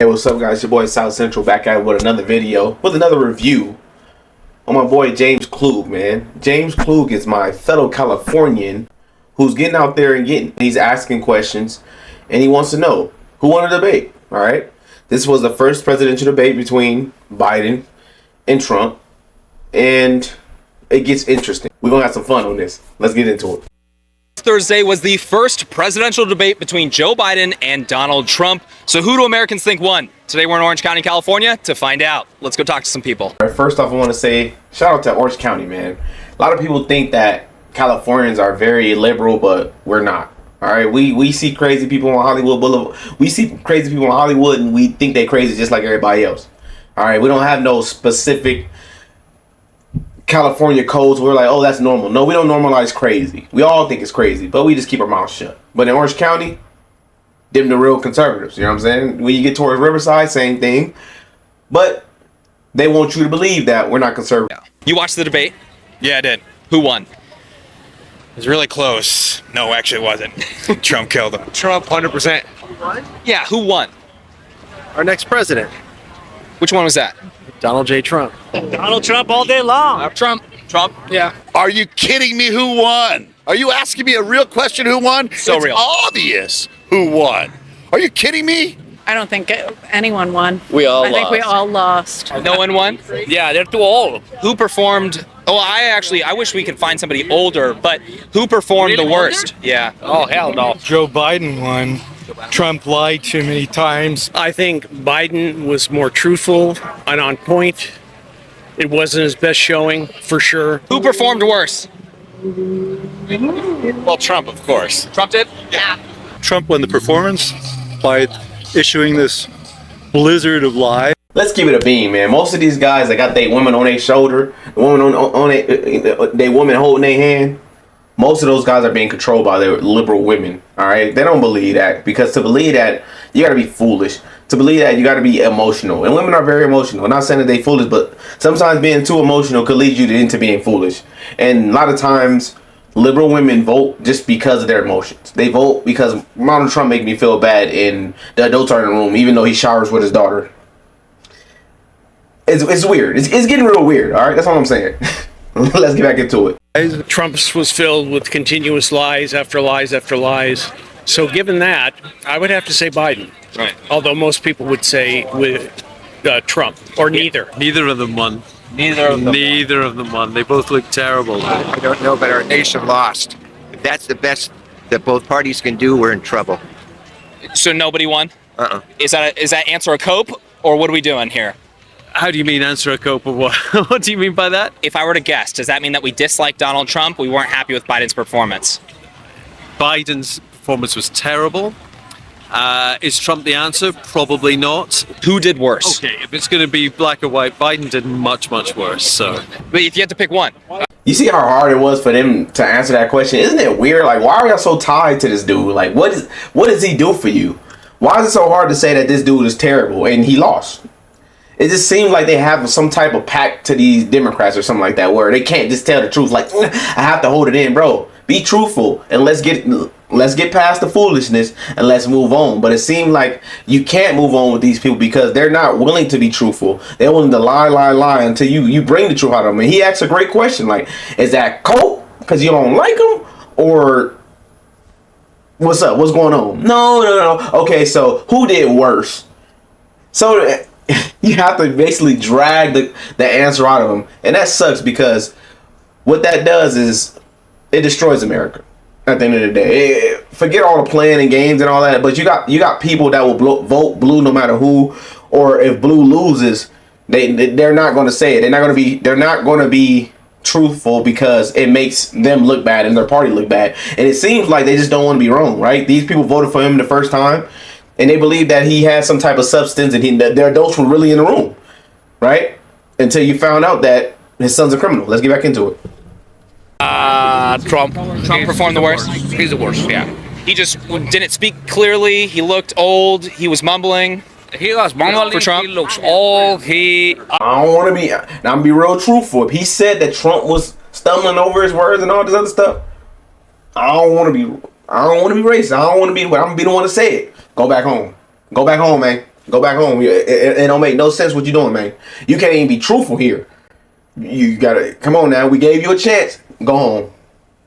Hey, what's up, guys? Your boy South Central back at it with another video, with another review on my boy James Klug, man. James Klug is my fellow Californian who's getting out there and he's asking questions, and he wants to know who won the debate. All right, this was the first presidential debate between Biden and Trump, and it gets interesting. We're gonna have some fun on this. Let's get into it. Thursday was the first presidential debate between Joe Biden and Donald Trump. So who do Americans think won? Today we're in Orange County, California to find out. Let's go talk to some people. All right, first off, I want to say shout out to Orange County, man. A lot of people think that Californians are very liberal, but we're not. All right, we see crazy people on Hollywood Boulevard. We see crazy people in Hollywood, and we think they crazy just like everybody else. All right, we don't have no specific California codes where we're like, oh, that's normal. No, we don't normalize crazy. We all think it's crazy, but we just keep our mouths shut. But in Orange County, them the real conservatives. You know what I'm saying? When you get towards Riverside, same thing. But they want you to believe that we're not conservative. You watched the debate? Yeah, I did. Who won? It was really close. No, actually it wasn't. Trump killed him. Trump, 100%. Yeah, who won? Our next president, Which one was that? Donald J. Trump. Donald Trump all day long. Trump. Yeah. Are you kidding me? Who won? Are you asking me a real question? Who won? So it's real. obvious who won. Are you kidding me? I don't think anyone won. I think we all lost. No one won? Yeah, they're too old. Who performed? Oh, I wish we could find somebody older, but who performed the worst? Yeah. Oh, hell no. Joe Biden won. Trump lied too many times. I think Biden was more truthful and on point. It wasn't his best showing, for sure. Who performed worse? Well, Trump, of course. Trump did? Trump won the performance by issuing this blizzard of lies. Let's keep it a beam, man. Most of these guys that got their women on their shoulder, the woman on they woman holding their hand, most of those guys are being controlled by their liberal women. All right, they don't believe that, because to believe that, you got to be foolish. To believe that, you got to be emotional, and women are very emotional. I'm not saying that they foolish, but sometimes being too emotional could lead you into being foolish. And a lot of times, liberal women vote just because of their emotions. They vote because Donald Trump make me feel bad, and the adults are in the room, even though he showers with his daughter. It's weird. It's getting real weird. All right, that's all I'm saying. Let's get back into it. Trump's was filled with continuous lies after lies after lies. So given that, I would have to say Biden. Right. Although most people would say with Trump, or neither. Neither of them won. Neither of them won. They both look terrible. I don't know, but our nation lost. If that's the best that both parties can do, we're in trouble. So nobody won? Uh-uh. Is that answer a cope, or what are we doing here? How do you mean answer a cope of what? What do you mean by that? If I were to guess, does that mean that we dislike Donald Trump? We weren't happy with Biden's performance. Biden's performance was terrible. Is Trump the answer? Probably not. Who did worse? Okay, if it's going to be black or white, Biden did much, much worse. So, But if you had to pick one. You see how hard it was for them to answer that question? Isn't it weird? Like, why are y'all so tied to this dude? Like, what does he do for you? Why is it so hard to say that this dude is terrible and he lost? It just seems like they have some type of pact to these Democrats or something like that, where they can't just tell the truth. Like, I have to hold it in, bro. Be truthful, and let's get past the foolishness and let's move on. But it seems like you can't move on with these people because they're not willing to be truthful. They're willing to lie until you bring the truth out of them. And he asked a great question, like, is that cope because you don't like him, or what's up? What's going on? No. Okay, so who did worse? So you have to basically drag the answer out of them, and that sucks, because what that does is it destroys America. At the end of the day, forget all the playing and games and all that, but you got people that will vote blue no matter who, or if blue loses, they're not going to say it. They're not going to be truthful because it makes them look bad and their party look bad. And it seems like they just don't want to be wrong, right? These people voted for him the first time, and they believe that he had some type of substance, and that their adults were really in the room, right? Until you found out that his son's a criminal. Let's get back into it. Trump performed the worst? He's the worst, yeah. He just didn't speak clearly. He looked old. He was mumbling. He was mumbling. For Trump? He looks old. I don't want to be. Now I'm gonna be real truthful. If he said that Trump was stumbling over his words and all this other stuff, I don't want to be racist. I don't want to be. I'm gonna be the one to say it. Go back home. Go back home, man. Go back home. It don't make no sense what you doing, man. You can't even be truthful here. You gotta come on now. We gave you a chance. Go home.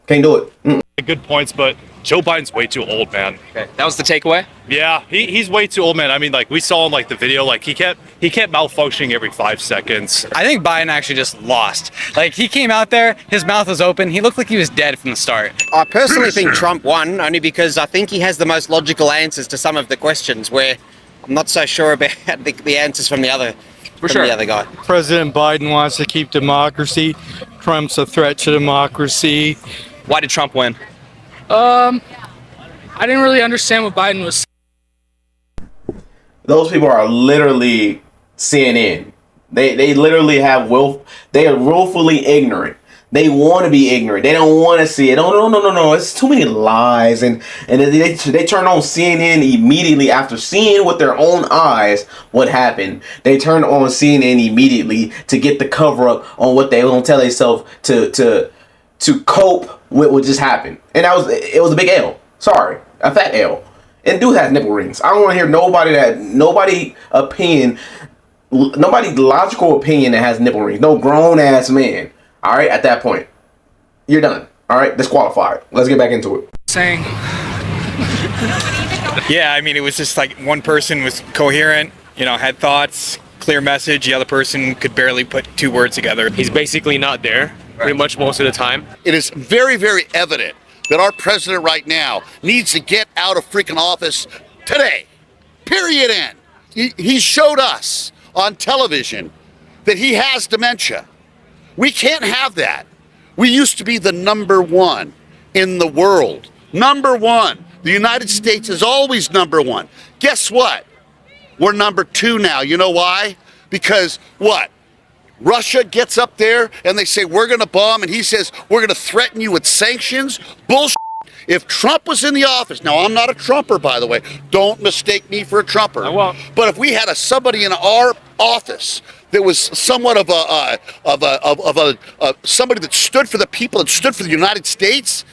Can't do it. Good points, but Joe Biden's way too old, man. Okay. That was the takeaway? Yeah, he's way too old, man. I mean, like, we saw in, like, the video, like, he kept malfunctioning every 5 seconds. I think Biden actually just lost. Like, he came out there, his mouth was open, he looked like he was dead from the start. I personally think Trump won, only because I think he has the most logical answers to some of the questions, where I'm not so sure about the answers from the other guy. President Biden wants to keep democracy. Trump's a threat to democracy. Why did Trump win? I didn't really understand what Biden was saying. Those people are literally CNN. They literally they are willfully ignorant. They want to be ignorant. They don't want to see it. No. It's too many lies. And they turn on CNN immediately after seeing with their own eyes what happened. They turn on CNN immediately to get the cover up on what they gonna tell themselves to cope with what just happened. And it was a big L. Sorry, a fat L. And dude has nipple rings. I don't want to hear nobody logical opinion that has nipple rings. No grown ass man. All right, at that point, you're done. All right, disqualified. Let's get back into it. Saying. Yeah, I mean, it was just like one person was coherent, had thoughts, clear message. The other person could barely put 2 words together. He's basically not there pretty much most of the time. It is very, very evident that our president right now needs to get out of freaking office today. Period. End. He showed us on television that he has dementia. We can't have that. We used to be the number 1 in the world. Number 1. The United States is always number 1. Guess what? We're number 2 now. You know why? Because what? Russia gets up there and they say, we're going to bomb, and he says, we're going to threaten you with sanctions. Bullshit. If Trump was in the office, now I'm not a Trumper, by the way. Don't mistake me for a Trumper. I won't. But if we had somebody in our office that was somewhat of somebody that stood for the people and stood for the United States,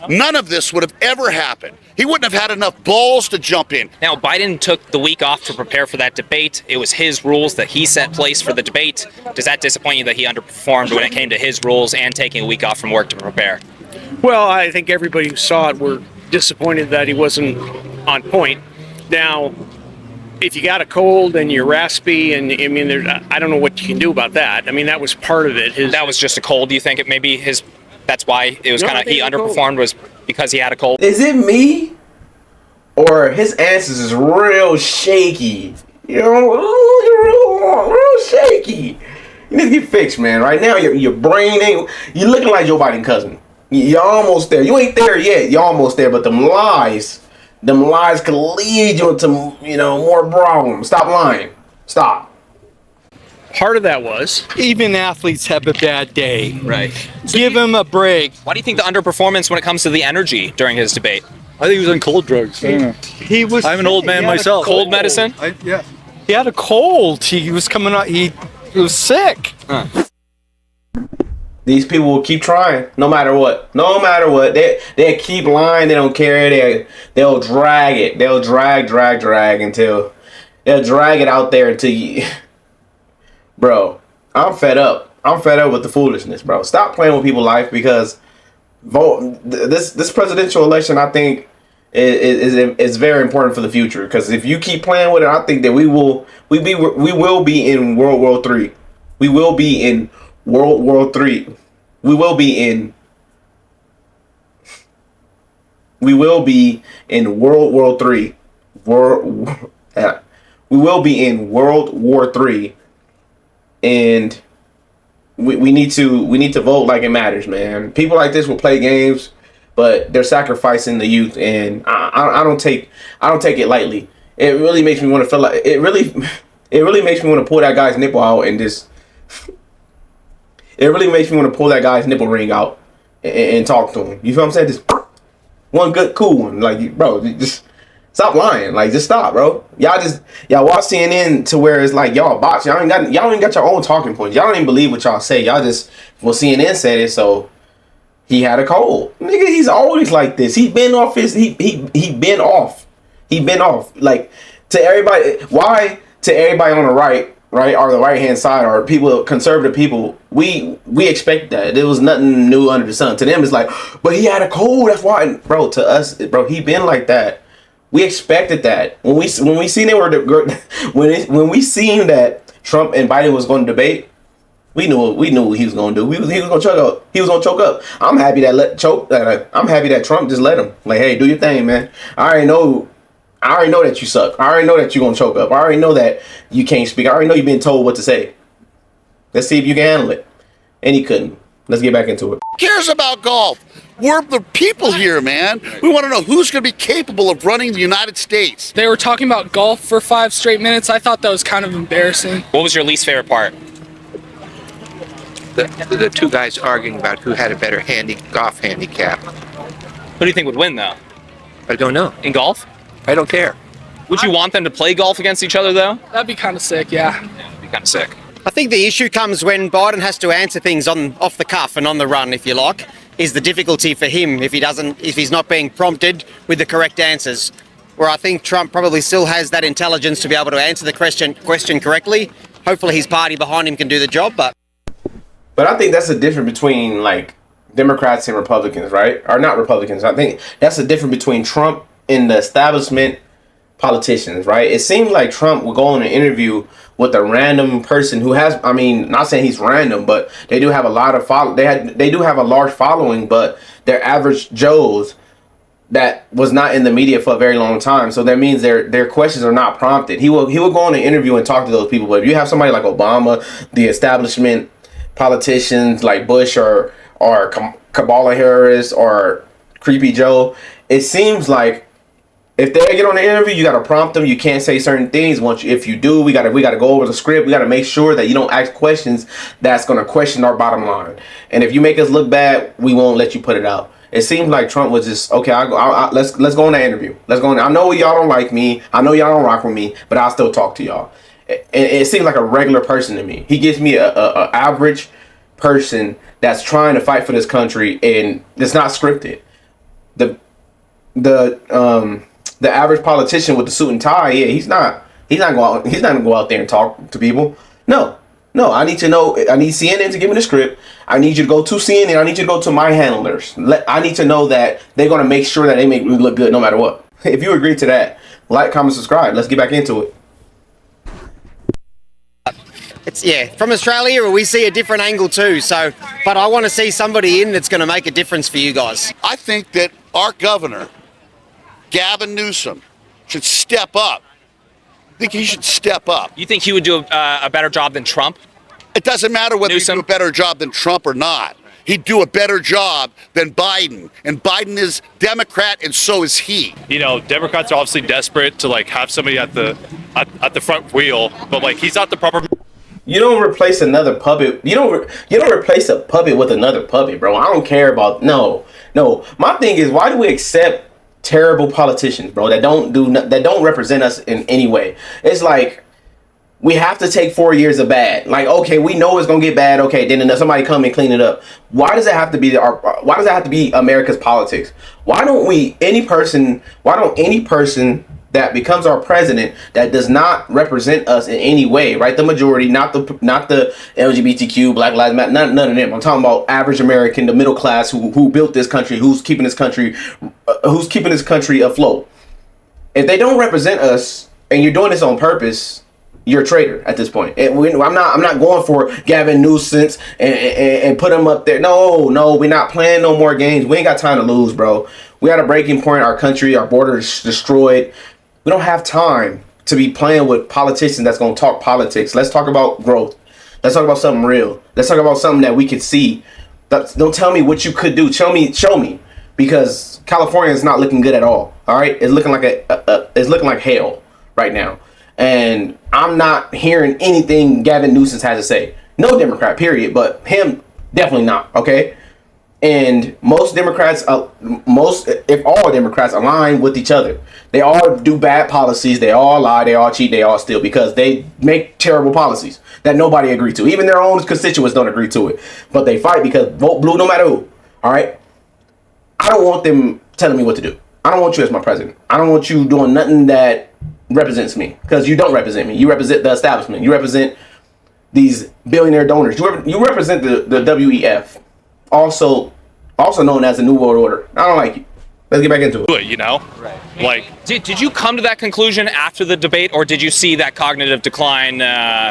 none of this would have ever happened. He wouldn't have had enough balls to jump in. Now, Biden took the week off to prepare for that debate. It was his rules that he set place for the debate. Does that disappoint you that he underperformed when it came to his rules and taking a week off from work to prepare? Well, I think everybody who saw it were disappointed that he wasn't on point. Now, if you got a cold and you're raspy, and I mean, I don't know what you can do about that. I mean, that was part of it. That was just a cold. Do you think that's why it was he underperformed, was because he had a cold? Is it me? Or his answers is real shaky? Real shaky. You need to get fixed, man. Right now, your brain ain't. You're looking like Joe Biden's cousin. You're almost there. You ain't there yet. You're almost there. But them lies could lead you into more problems. Stop lying. Stop. Part of that was Even athletes have a bad day. Right. Give him a break. Why do you think the underperformance when it comes to the energy during his debate? I think he was on cold drugs. He was. I'm an old man myself. Cold medicine? Yeah. He had a cold. He was coming out. He was sick. These people will keep trying, no matter what. No matter what, they keep lying. They don't care. They'll drag it. They'll drag until they'll drag it out there until you. Bro, I'm fed up. I'm fed up with the foolishness, bro. Stop playing with people's life, because this presidential election, I think, is very important for the future. Because if you keep playing with it, I think that we will be in World War III. We will be in World War III. We will be in World War III. We will be in World War III, and we need to vote like it matters, man. People like this will play games, but they're sacrificing the youth, and I don't take it lightly. It really makes me want to feel like it really makes me want to pull that guy's nipple out and just. It really makes me want to pull that guy's nipple ring out and talk to him. You feel what I'm saying? Just one good cool one, like, bro. Just stop lying. Like, just stop, bro. Y'all watch CNN to where it's like y'all bots. Y'all ain't got your own talking points. Y'all don't even believe what y'all say. Y'all just, well, CNN said it, so he had a cold. Nigga, he's always like this. He been off. Like, To everybody, why to everybody on the right, or the right hand side, or people, conservative people, we expect that. There was nothing new under the sun. To them, it's like, but he had a cold. That's why, bro. To us, bro, he been like that. We expected that when we seen they were when we seen that Trump and Biden was going to debate. We knew what he was going to do. He was going to choke up. He was going to choke up. I'm happy that I'm happy that Trump just let him. Like, hey, do your thing, man. I already know that you suck. I already know that you're going to choke up. I already know that you can't speak. I already know you've been told what to say. Let's see if you can handle it. And he couldn't. Let's get back into it. Who cares about golf? We're the people here, man. We want to know who's going to be capable of running the United States. They were talking about golf for 5 straight minutes. I thought that was kind of embarrassing. What was your least favorite part? The two guys arguing about who had a better golf handicap. Who do you think would win, though? I don't know. In golf? I don't care. Would you want them to play golf against each other, though? That'd be kind of sick, yeah. That'd be kind of sick. I think the issue comes when Biden has to answer things off the cuff and on the run, if you like, is the difficulty for him if he's not being prompted with the correct answers. Where I think Trump probably still has that intelligence to be able to answer the question correctly. Hopefully his party behind him can do the job, But I think that's the difference between like Democrats and Republicans, right? Or not Republicans. I think that's the difference between Trump and the establishment politicians, right? It seems like Trump would go on an interview with a random person who has, I mean, not saying he's random, but they do have a lot of they do have a large following, but they're average Joes that was not in the media for a very long time. So that means their questions are not prompted. He will go on an interview and talk to those people. But if you have somebody like Obama, the establishment politicians like Bush or Kamala Harris or Creepy Joe, it seems like if they get on the interview, you got to prompt them. You can't say certain things. If you do, we got to go over the script. We got to make sure that you don't ask questions that's going to question our bottom line. And if you make us look bad, we won't let you put it out. It seems like Trump was just, okay, let's go on the interview. Let's go on. I know y'all don't like me. I know y'all don't rock with me, but I'll still talk to y'all. It seems like a regular person to me. He gives me a average person that's trying to fight for this country, and it's not scripted. The average politician with the suit and tie, yeah, he's not gonna go out there and talk to people. No, I need to know. I need CNN to give me the script. I need you to go to CNN. I need you to go to my handlers. I need to know that they're gonna make sure that they make me look good no matter what. If you agree to that, like, comment, subscribe. Let's get back into it. From Australia we see a different angle too. But I want to see somebody in that's going to make a difference for you guys. I think that our governor, Gavin Newsom, should step up. I think he should step up. You think he would do a better job than Trump? It doesn't matter whether he do a better job than Trump or not. He'd do a better job than Biden. And Biden is Democrat, and so is he. You know, Democrats are obviously desperate to like have somebody at the front wheel, but like he's not the proper. You don't replace another puppet. You don't replace a puppet with another puppet, bro. I don't care about no. My thing is, why do we accept terrible politicians, bro, that don't represent us in any way? It's like we have to take 4 years of bad. Like, okay, we know it's gonna get bad. Okay, then somebody come and clean it up. Why does it have to be why does it have to be America's politics? Why don't any person that becomes our president that does not represent us in any way, right? The majority, not the LGBTQ, Black Lives Matter, none of them. I'm talking about average American, the middle class who built this country, who's keeping this country afloat. If they don't represent us and you're doing this on purpose, you're a traitor at this point. I'm not going for Gavin Newsom and put him up there. No, we're not playing no more games. We ain't got time to lose, bro. We got a breaking point. Our country, our border is destroyed. We don't have time to be playing with politicians that's going to talk politics. Let's talk about growth. Let's talk about something real. Let's talk about something that we could see. Don't tell me what you could do. Show me. Because California is not looking good at all. All right? It's looking like it's looking like hell right now. And I'm not hearing anything Gavin Newsom has to say. No Democrat, period. But him, definitely not. Okay? And most Democrats, if all Democrats align with each other, they all do bad policies, they all lie, they all cheat, they all steal, because they make terrible policies that nobody agrees to. Even their own constituents don't agree to it. But they fight because vote blue no matter who. All right? I don't want them telling me what to do. I don't want you as my president. I don't want you doing nothing that represents me, because you don't represent me. You represent the establishment. You represent these billionaire donors. You represent the WEF, also known as the New World Order. I don't like you. Let's get back into it. You know, right? Like, did you come to that conclusion after the debate, or did you see that cognitive decline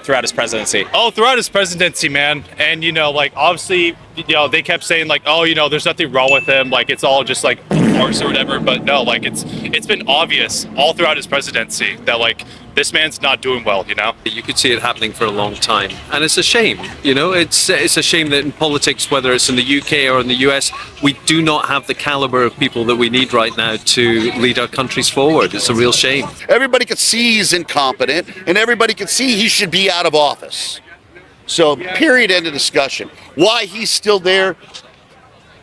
throughout his presidency? Oh, throughout his presidency, man. And, you know, like, obviously, you know, they kept saying, like, oh, you know, there's nothing wrong with him. Like, it's all just, like, a farce or whatever. But no, like, it's been obvious all throughout his presidency that, like, this man's not doing well, you know? You could see it happening for a long time. And it's a shame, you know? It's a shame that in politics, whether it's in the UK or in the US, we do not have the caliber of people that we need right now to lead our countries forward. It's a real shame. Everybody could see he's incompetent, and everybody could see he should be out of office. So, period, end of discussion. Why he's still there?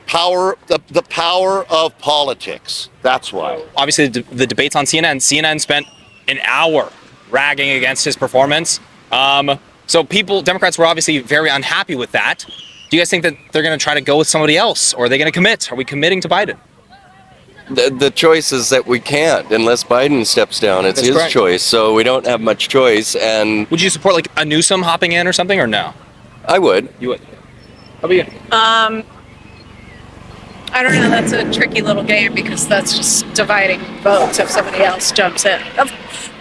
The power of politics. That's why. Obviously, the debates on CNN. CNN spent an hour ragging against his performance. So Democrats were obviously very unhappy with that. Do you guys think that they're going to try to go with somebody else, or are they going to commit? Are we committing to Biden? The choice is that we can't unless Biden steps down. It's his choice, so we don't have much choice. And would you support like a Newsom hopping in or something, or no? I would. You would. How about you? I don't know. That's a tricky little game because that's just dividing votes if somebody else jumps in.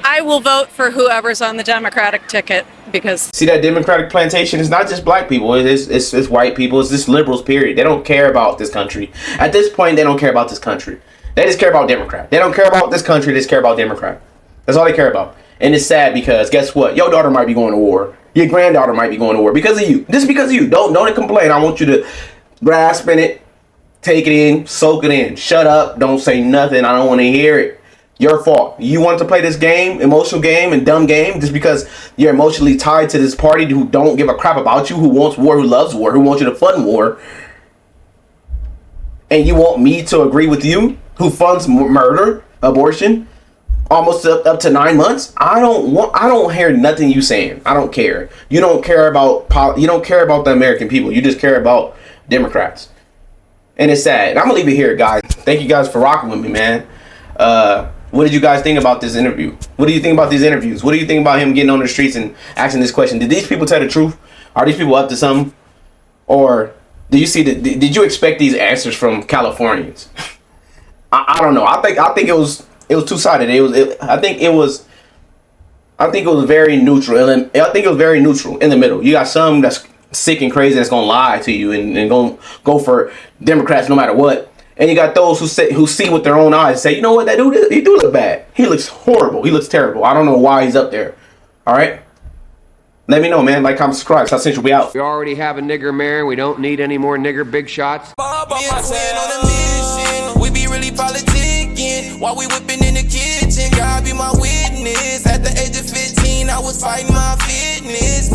I will vote for whoever's on the Democratic ticket because... See, that Democratic plantation is not just black people. It's white people. It's just liberals, period. They don't care about this country. At this point, they don't care about this country. They just care about Democrat. They don't care about this country. They just care about Democrat. That's all they care about. And it's sad because guess what? Your daughter might be going to war. Your granddaughter might be going to war because of you. Just because of you. Don't complain. I want you to grasp in it, take it in, soak it in. Shut up. Don't say nothing. I don't want to hear it. Your fault. You want to play this game, emotional game and dumb game, just because you're emotionally tied to this party who don't give a crap about you, who wants war, who loves war, who wants you to fund war. And you want me to agree with you, who funds murder, abortion, almost up to 9 months? I don't hear nothing you saying. I don't care. You don't care about the American people. You just care about Democrats. And it's sad. And I'm gonna leave it here, guys. Thank you guys for rocking with me, man. What did you guys think about this interview? What do you think about these interviews? What do you think about him getting on the streets and asking this question? Did these people tell the truth? Are these people up to something? Or did you expect these answers from Californians? I don't know. I think it was two-sided. I think it was very neutral. And I think it was very neutral in the middle. You got some that's sick and crazy that's gonna lie to you and gonna go for Democrats no matter what. And you got those who see with their own eyes and say, you know what, that dude, he do look bad. He looks horrible. He looks terrible. I don't know why he's up there. All right? Let me know, man. Like, comment, subscribe. South Central, we out. We already have a nigger mayor. We don't need any more nigger big shots. We be really politicking while we whipping in the kitchen. God be my witness. At the age of 15, I was fighting my fitness.